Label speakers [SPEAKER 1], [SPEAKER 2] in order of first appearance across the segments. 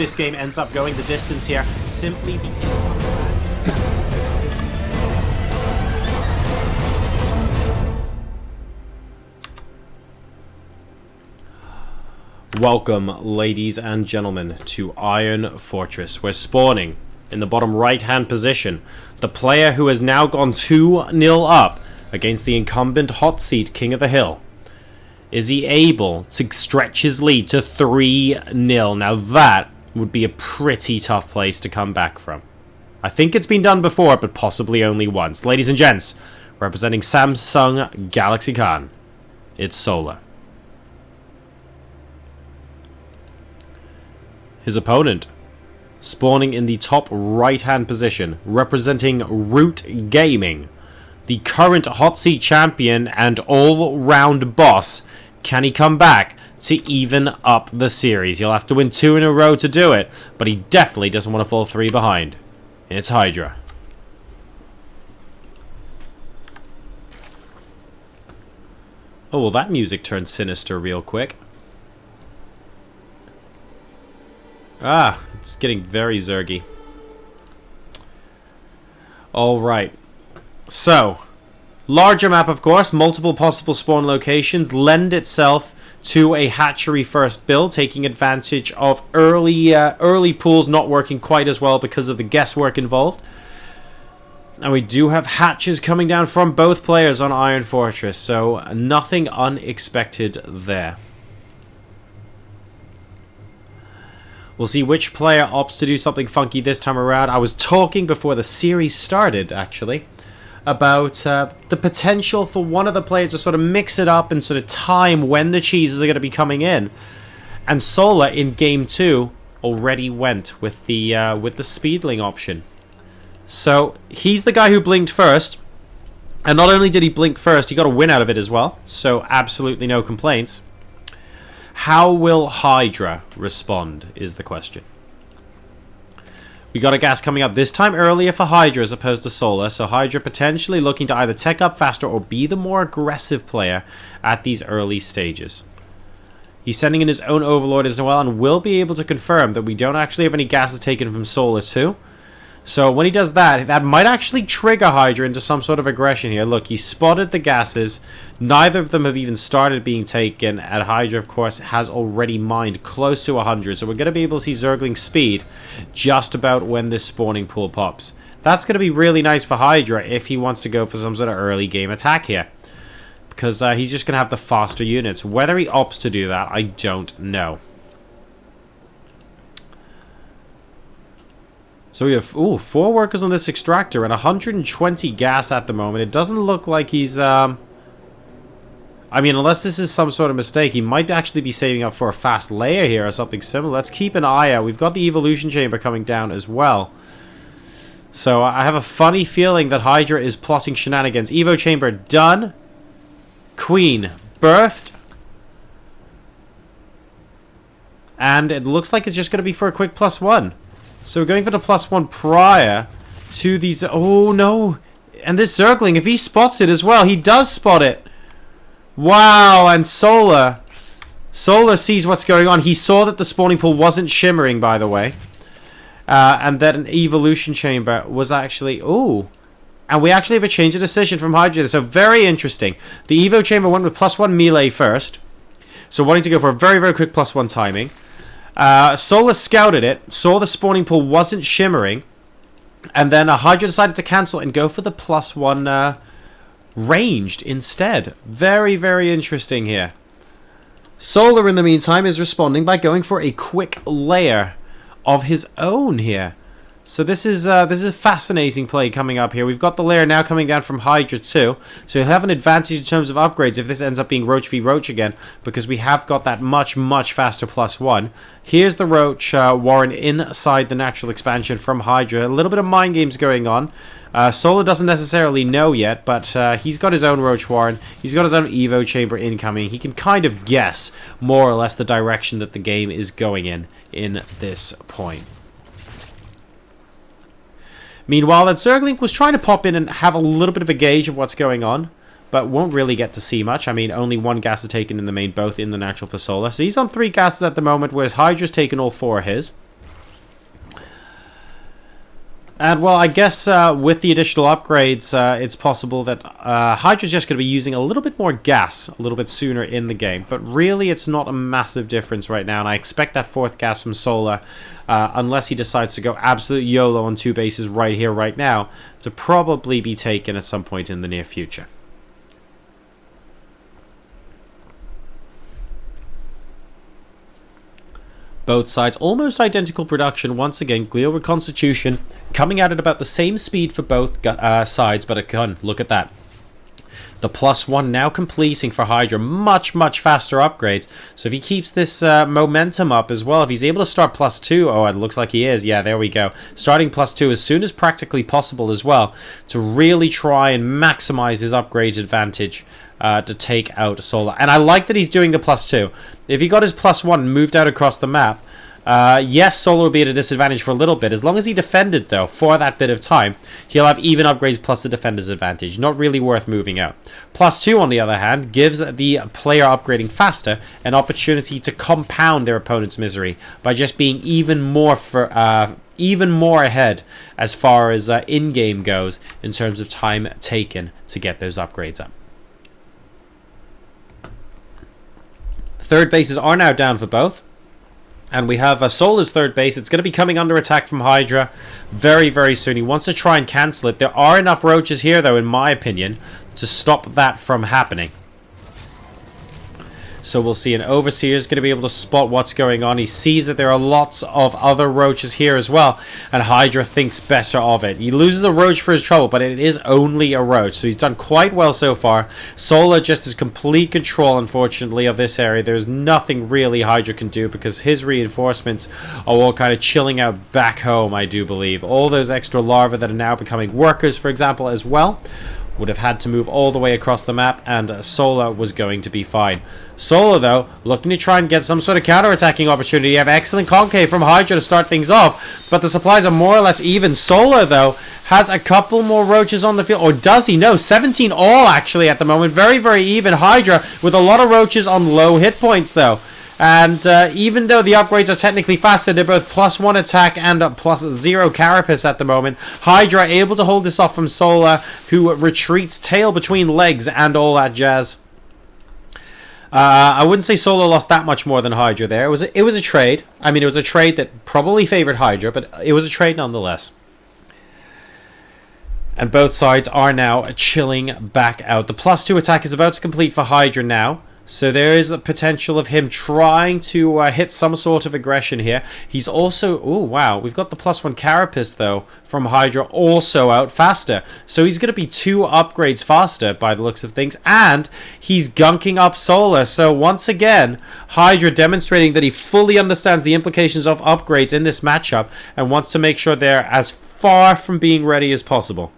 [SPEAKER 1] this game ends up going the distance here, simply Welcome, ladies and gentlemen, to Iron Fortress. We're spawning in the bottom right-hand position. The player who has now gone 2-0 up against the incumbent hot seat King of the Hill. Is he able to stretch his lead to 3-0? Now that would be a pretty tough place to come back from. I think it's been done before, but possibly only once. Ladies and gents, representing Samsung Galaxy Khan, it's Solar. His opponent, spawning in the top right-hand position, representing ROOT Gaming, the current hot seat champion and all-round boss. Can he come back to even up the series? He'll have to win 2 in a row to do it, but he definitely doesn't want to fall 3 behind. It's Hydra. Oh, well, that music turned sinister real quick. Ah, it's getting very zergy. Alright. So, larger map, of course, multiple possible spawn locations, lend itself to a hatchery first build, taking advantage of early pools not working quite as well because of the guesswork involved. And we do have hatches coming down from both players on Iron Fortress, so nothing unexpected there. We'll see which player opts to do something funky this time around. I was talking before the series started, actually, about the potential for one of the players to sort of mix it up and sort of time when the cheeses are going to be coming in. And Solar in Game 2 already went with the speedling option. So he's the guy who blinked first. And not only did he blink first, he got a win out of it as well. So absolutely no complaints. How will Hydra respond is the question. We got a gas coming up this time earlier for Hydra as opposed to Solar, so Hydra potentially looking to either tech up faster or be the more aggressive player at these early stages. He's sending in his own Overlord as well and will be able to confirm that we don't actually have any gases taken from Solar too. So when he does that, that might actually trigger Hydra into some sort of aggression here. Look, he spotted the gases. Neither of them have even started being taken. And Hydra, of course, has already mined close to 100. So we're going to be able to see Zergling's speed just about when this spawning pool pops. That's going to be really nice for Hydra if he wants to go for some sort of early game attack here. Because he's just going to have the faster units. Whether he opts to do that, I don't know. So we have 4 workers on this extractor and 120 gas at the moment. It doesn't look like he's... I mean, unless this is some sort of mistake, he might actually be saving up for a fast layer here or something similar. Let's keep an eye out. We've got the evolution chamber coming down as well. So I have a funny feeling that Hydra is plotting shenanigans. Evo chamber done. Queen birthed. And it looks like it's just going to be for a quick +1. So we're going for the +1 prior to these... Oh, no. And this Zergling, if he spots it as well, he does spot it. Wow, and Solar sees what's going on. He saw that the spawning pool wasn't shimmering, by the way. And that an evolution chamber was actually... Oh. And we actually have a change of decision from Hydra. So very interesting. The Evo chamber went with +1 melee first. So wanting to go for a very, very quick +1 timing. Solar scouted it, saw the spawning pool wasn't shimmering, and then Hydra decided to cancel and go for the +1 ranged instead. Very, very interesting here. Solar, in the meantime, is responding by going for a quick layer of his own here. So this is fascinating play coming up here. We've got the layer now coming down from Hydra too. So he'll have an advantage in terms of upgrades if this ends up being Roach v Roach again, because we have got that much, much faster +1. Here's the Roach Warren inside the natural expansion from Hydra. A little bit of mind games going on. Solar doesn't necessarily know yet, but he's got his own Roach Warren. He's got his own Evo chamber incoming. He can kind of guess more or less the direction that the game is going in this point. Meanwhile, that Zergling was trying to pop in and have a little bit of a gauge of what's going on, but won't really get to see much. I mean, only 1 gas is taken in the main, both in the natural for Solar. So he's on 3 gases at the moment, whereas Hydra's taken all 4 of his. And, well, I guess with the additional upgrades, it's possible that Hydra's just going to be using a little bit more gas a little bit sooner in the game. But really, it's not a massive difference right now. And I expect that fourth gas from Solar, unless he decides to go absolute YOLO on 2 bases right here, right now, to probably be taken at some point in the near future. Both sides almost identical production. Once again, Glio Reconstitution coming out at about the same speed for both sides, but again, look at that. The +1 now completing for Hydra. Much, much faster upgrades. So if he keeps this momentum up as well, if he's able to start +2, oh, it looks like he is. Yeah, there we go. Starting +2 as soon as practically possible as well, to really try and maximize his upgrade advantage. To take out Solar. And I like that he's doing the +2. If he got his +1 and moved out across the map, yes, Solar would be at a disadvantage for a little bit. As long as he defended, though, for that bit of time, he'll have even upgrades plus the defender's advantage. Not really worth moving out. +2, on the other hand, gives the player upgrading faster an opportunity to compound their opponent's misery by just being even more ahead as far as in-game goes in terms of time taken to get those upgrades up. Third bases are now down for both. And we have Solar's third base. It's going to be coming under attack from Hydra very, very soon. He wants to try and cancel it. There are enough roaches here, though, in my opinion, to stop that from happening. So we'll see. An Overseer is going to be able to spot what's going on. He sees that there are lots of other roaches here as well. And Hydra thinks better of it. He loses a roach for his trouble, but it is only a roach. So he's done quite well so far. Solar just has complete control, unfortunately, of this area. There's nothing really Hydra can do because his reinforcements are all kind of chilling out back home, I do believe. All those extra larvae that are now becoming workers, for example, as well, would have had to move all the way across the map, and Solar was going to be fine. Solar, though, looking to try and get some sort of counter-attacking opportunity. You have excellent concave from Hydra to start things off, but the supplies are more or less even. Solar, though, has a couple more roaches on the field. Or does he? No, 17 all, actually, at the moment. Very, very even. Hydra with a lot of roaches on low hit points, though. And even though the upgrades are technically faster, they're both +1 attack and +0 carapace at the moment. Hydra able to hold this off from Solar, who retreats tail between legs and all that jazz. I wouldn't say Solar lost that much more than Hydra there. It was a trade. I mean, it was a trade that probably favored Hydra, but it was a trade nonetheless. And both sides are now chilling back out. The +2 attack is about to complete for Hydra now. So there is a potential of him trying to hit some sort of aggression here. He's also... Oh, wow. We've got the +1 carapace, though, from Hydra also out faster. So he's going to be 2 upgrades faster by the looks of things. And he's gunking up Solar. So once again, Hydra demonstrating that he fully understands the implications of upgrades in this matchup and wants to make sure they're as far from being ready as possible.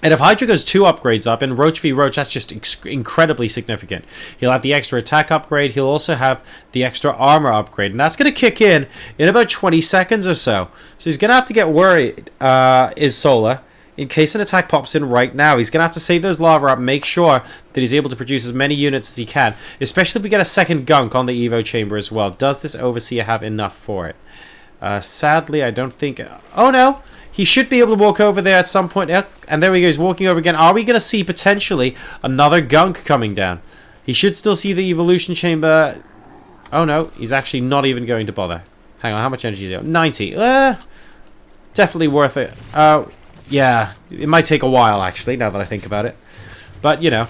[SPEAKER 1] And if Hydra goes 2 upgrades up, and Roach v Roach, that's just incredibly significant. He'll have the extra attack upgrade. He'll also have the extra armor upgrade. And that's going to kick in about 20 seconds or so. So he's going to have to get worried, is Solar, in case an attack pops in right now. He's going to have to save those lava up, make sure that he's able to produce as many units as he can. Especially if we get a second gunk on the Evo chamber as well. Does this Overseer have enough for it? Sadly, I don't think... Oh, no! He should be able to walk over there at some point. And there he goes, walking over again. Are we going to see potentially another gunk coming down? He should still see the evolution chamber. Oh no, he's actually not even going to bother. Hang on, how much energy do you have? 90. Definitely worth it. Yeah, it might take a while actually, now that I think about it. But, you know.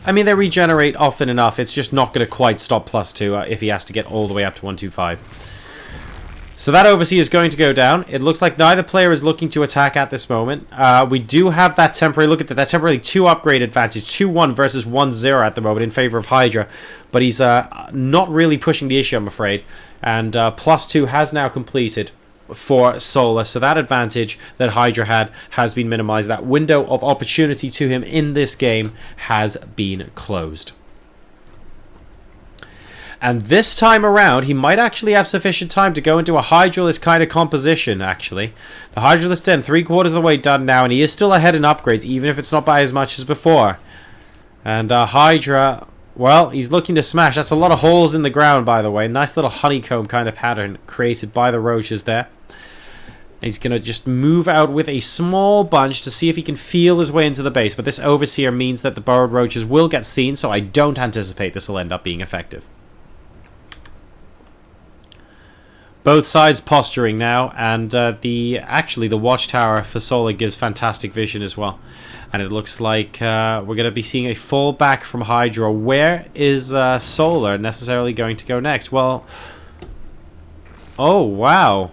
[SPEAKER 1] I mean, they regenerate often enough. It's just not going to quite stop +2 if he has to get all the way up to 125. So that Overseer is going to go down. It looks like neither player is looking to attack at this moment. We do have that temporary, look at that temporary 2 upgrade advantage, 2-1 versus 1-0 at the moment in favor of Hydra. But he's not really pushing the issue, I'm afraid. And +2 has now completed for Solar. So that advantage that Hydra had has been minimized. That window of opportunity to him in this game has been closed. And this time around, he might actually have sufficient time to go into a Hydralist kind of composition, actually. The Hydralist 10, 3/4 of the way done now, and he is still ahead in upgrades, even if it's not by as much as before. And Hydra, well, he's looking to smash. That's a lot of holes in the ground, by the way. Nice little honeycomb kind of pattern created by the roaches there. He's going to just move out with a small bunch to see if he can feel his way into the base. But this Overseer means that the burrowed roaches will get seen, so I don't anticipate this will end up being effective. Both sides posturing now, and actually the watchtower for Solar gives fantastic vision as well. And it looks like we're going to be seeing a fallback from Hydra. Where is Solar necessarily going to go next? Well, oh wow.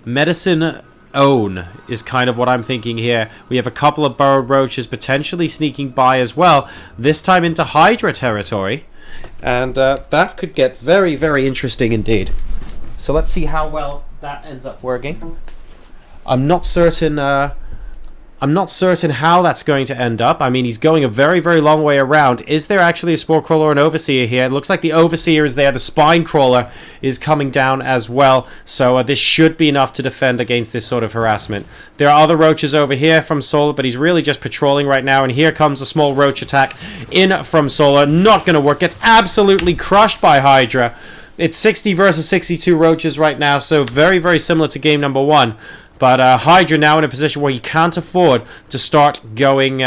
[SPEAKER 1] Medicine own is kind of what I'm thinking here. We have a couple of burrowed roaches potentially sneaking by as well, this time into Hydra territory. And that could get very, very interesting indeed. So let's see how well that ends up working. I'm not certain how that's going to end up. I mean, he's going a very, very long way around. Is there actually a Spore Crawler or an Overseer here? It looks like the Overseer is there. The Spine Crawler is coming down as well. So this should be enough to defend against this sort of harassment. There are other roaches over here from Solar, but he's really just patrolling right now. And here comes a small roach attack in from Solar. Not going to work. Gets absolutely crushed by Hydra. It's 60 versus 62 roaches right now. So very, very similar to game number 1. But Hydra now in a position where he can't afford to start going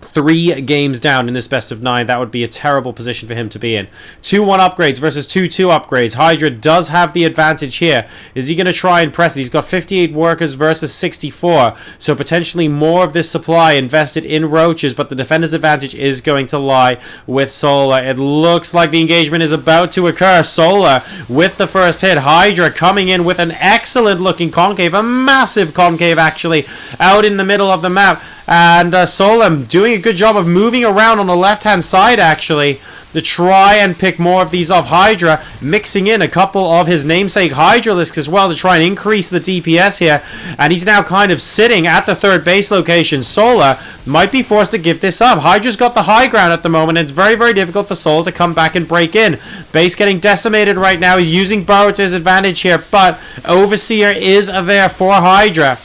[SPEAKER 1] 3 games down in this best of 9. That would be a terrible position for him to be in. 2-1 upgrades versus 2-2 upgrades. Hydra does have the advantage here. Is he going to try and press it? He's got 58 workers versus 64. So potentially more of this supply invested in roaches, but the defender's advantage is going to lie with Solar. It looks like the engagement is about to occur. Solar with the first hit. Hydra coming in with an excellent looking concave. A massive concave actually out in the middle of the map. And Solar doing a good job of moving around on the left-hand side, actually, to try and pick more of these off. Hydra mixing in a couple of his namesake Hydralisks as well to try and increase the DPS here. And he's now kind of sitting at the third base location. Solar might be forced to give this up. Hydra's got the high ground at the moment, and it's very, very difficult for Solar to come back and break in. Base getting decimated right now. He's using Burrow to his advantage here, but Overseer is there for Hydra.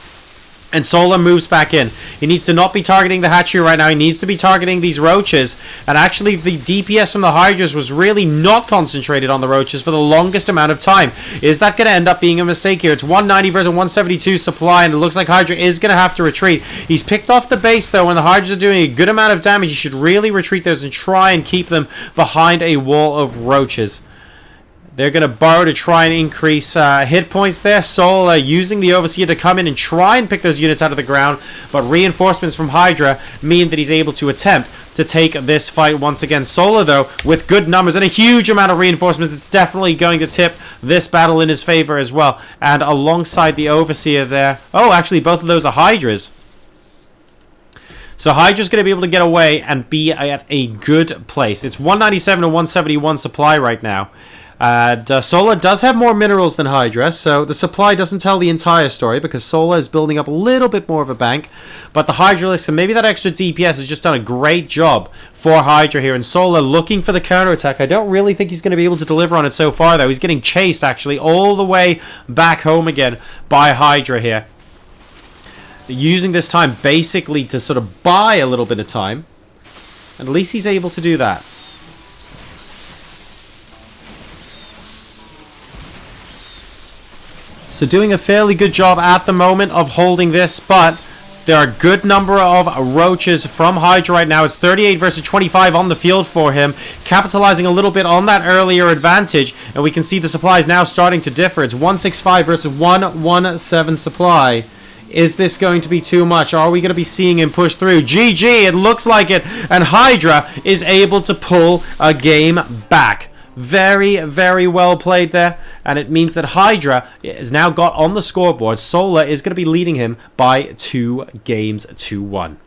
[SPEAKER 1] And Solar moves back in. He needs to not be targeting the hatchery right now. He needs to be targeting these roaches. And actually, the DPS from the Hydras was really not concentrated on the roaches for the longest amount of time. Is that going to end up being a mistake here? It's 190 versus 172 supply, and it looks like Hydra is going to have to retreat. He's picked off the base, though, and the Hydras are doing a good amount of damage. You should really retreat those and try and keep them behind a wall of roaches. They're going to burrow to try and increase hit points there. Solar using the Overseer to come in and try and pick those units out of the ground. But reinforcements from Hydra mean that he's able to attempt to take this fight once again. Solar, though, with good numbers and a huge amount of reinforcements, it's definitely going to tip this battle in his favor as well. And alongside the Overseer there... Oh, actually, both of those are Hydras. So Hydra's going to be able to get away and be at a good place. It's 197 to 171 supply right now. And Solar does have more minerals than Hydra, so the supply doesn't tell the entire story because Solar is building up a little bit more of a bank. But the Hydralisk and maybe that extra DPS has just done a great job for Hydra here. And Solar looking for the counterattack. I don't really think he's going to be able to deliver on it so far, though. He's getting chased, actually, all the way back home again by Hydra here. Using this time basically to sort of buy a little bit of time. At least he's able to do that. So doing a fairly good job at the moment of holding this, but there are a good number of roaches from Hydra right now. It's 38 versus 25 on the field for him, capitalizing a little bit on that earlier advantage, and we can see the supplies now starting to differ. It's 165 versus 117 supply. Is this going to be too much? Are we going to be seeing him push through? GG, it looks like it, and Hydra is able to pull a game back. Very, very well played there. And it means that Hydra is now got on the scoreboard. Solar is going to be leading him by 2 games to 1.